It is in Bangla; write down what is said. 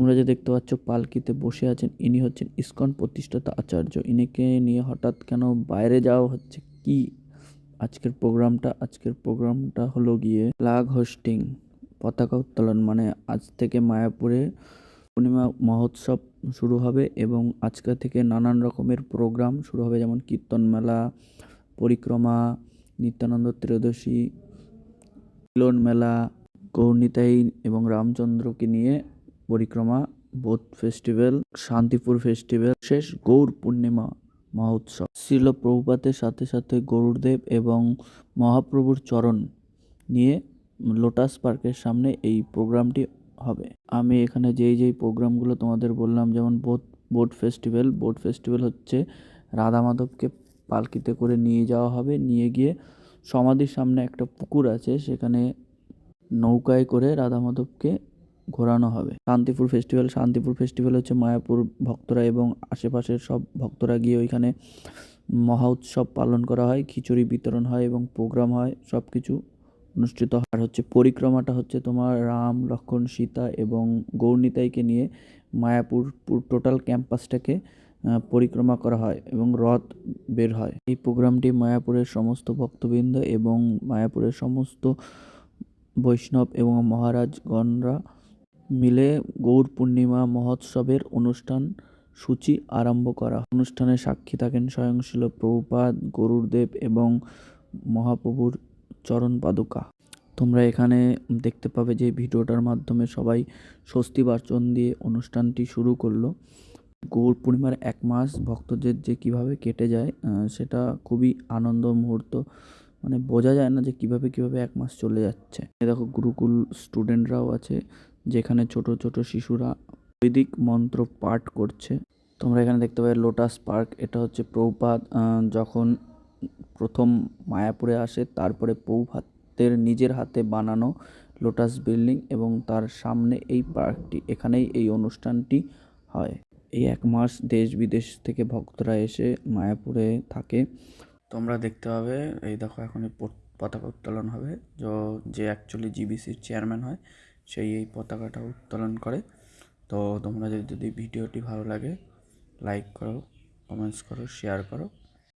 তোমরা যে দেখতে পাচ্ছ পালকিতে বসে আছেন, ইনি হচ্ছেন ইসকন প্রতিষ্ঠাতা আচার্য। ইনিকে নিয়ে হঠাৎ কেন বাইরে যাওয়া হচ্ছে কি আজকের প্রোগ্রামটা হলো গিয়ে ফ্ল্যাগ হোস্টিং, পতাকা উত্তোলন। মানে আজ থেকে মায়াপুরে পূর্ণিমা মহোৎসব শুরু হবে এবং আজকে থেকে নানান রকমের প্রোগ্রাম শুরু হবে, যেমন কীর্তন মেলা, পরিক্রমা, নিত্যানন্দ ত্রয়োদশী, মিলন মেলা, গৌরনিতাই এবং রামচন্দ্রকে নিয়ে পরিক্রমা, বোধ ফেস্টিভ্যাল, শান্তিপুর ফেস্টিভ্যাল, শেষ গৌর পূর্ণিমা মহোৎসব। শ্রীল প্রভুপাতের সাথে সাথে গরুড়দেব এবং মহাপ্রভুর চরণ নিয়ে লোটাস পার্কের সামনে এই প্রোগ্রামটি হবে। আমি এখানে যেই প্রোগ্রামগুলো তোমাদের বললাম, যেমন বোট ফেস্টিভ্যাল হচ্ছে রাধা মাধবকে পালকিতে করে নিয়ে যাওয়া হবে, নিয়ে গিয়ে সমাধির সামনে একটা পুকুর আছে, সেখানে নৌকায় করে রাধা মাধবকে ঘোরানো হবে। শান্তিপুর ফেস্টিভ্যাল হচ্ছে মায়াপুর ভক্তরা এবং আশেপাশের সব ভক্তরা গিয়ে ওইখানে মহা উৎসব পালন করা হয়, খিচুড়ি বিতরণ হয় এবং প্রোগ্রাম হয়, সব কিছু অনুষ্ঠিত হয়। আর হচ্ছে পরিক্রমাটা হচ্ছে তোমার রাম, লক্ষ্মণ, সীতা এবং গৌরনিতাইকে নিয়ে মায়াপুর টোটাল ক্যাম্পাসটাকে পরিক্রমা করা হয় এবং রথ বের হয়। এই প্রোগ্রামটি মায়াপুরের সমস্ত ভক্তবৃন্দ এবং মায়াপুরের সমস্ত বৈষ্ণব এবং মহারাজগণরা মিলে গৌর পূর্ণিমা মহোৎসবের অনুষ্ঠান সূচি আরম্ভ করা। অনুষ্ঠানে সাক্ষী থাকেন স্বয়ং শিল প্রভুপাদ, গরুড়দেব এবং মহাপ্রভুর চরণ পাদুকা। তোমরা এখানে দেখতে পাবে যে ভিডিওটার মাধ্যমে সবাই স্বস্তি বাচন দিয়ে অনুষ্ঠানটি শুরু করলো। গৌর পূর্ণিমার 1 মাস ভক্তদের যে কিভাবে কেটে যায় সেটা খুবই আনন্দ মুহূর্ত, মানে বোঝা যায় না যে কিভাবে 1 মাস চলে যাচ্ছে। দেখো গুরুকুল স্টুডেন্টরাও আছে, যেখানে ছোট শিশুরা বৈদিক মন্ত্র পাঠ করছে। তোমরা এখানে দেখতে পাবে লোটাস পার্ক। এটা হচ্ছে প্রভুপাদ যখন প্রথম মায়াপুরে আসে, তারপরে প্রভুপাদের নিজের হাতে বানানো লোটাস বিল্ডিং এবং তার সামনে এই পার্কটি, এখানেই এই অনুষ্ঠানটি হয়। এই 1 মাস দেশ বিদেশ থেকে ভক্তরা এসে মায়াপুরে থাকে। তোমরা দেখতে পাবে, এই দেখো এখন পতাকা উত্তোলন হবে। যে অ্যাকচুয়ালি জিবিসির চেয়ারম্যান হয়, সেই এই পতাকাটা উত্তোলন করে। তো তোমরা যদি ভিডিওটি ভালো লাগে, লাইক করো, কমেন্টস করো, শেয়ার করো।